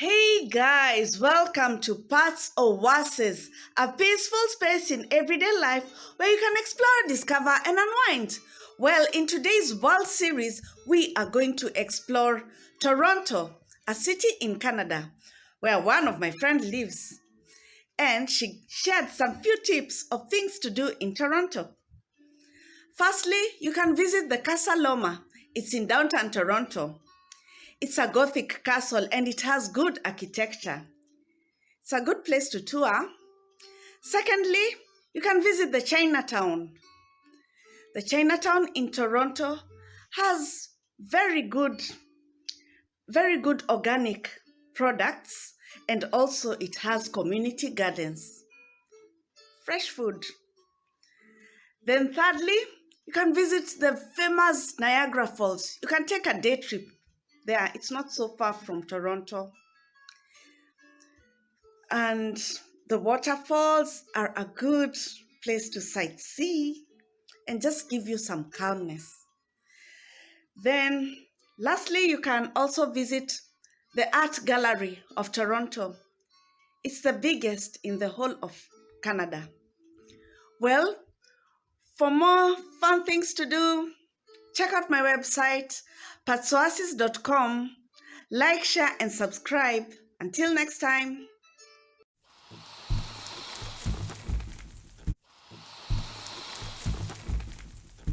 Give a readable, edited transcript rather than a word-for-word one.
Hey guys, welcome to Paths Oasis, a peaceful space in everyday life where you can explore, discover, and unwind. Well, in today's World Series, we are going to explore Toronto, a city in Canada, where one of my friends lives. And she shared some few tips of things to do in Toronto. Firstly, you can visit the Casa Loma. It's in downtown Toronto. It's a Gothic castle and it has good architecture. It's a good place to tour. Secondly, you can visit the Chinatown. The Chinatown in Toronto has very good organic products, and also it has community gardens, fresh food. Then thirdly, you can visit the famous Niagara Falls. You can take a day trip there. It's not so far from Toronto. And the waterfalls are a good place to sightsee and just give you some calmness. Then, lastly, you can also visit the Art Gallery of Toronto. It's the biggest in the whole of Canada. Well, for more fun things to do, check out my website, patsoasis.com. Like, share, and subscribe. Until next time.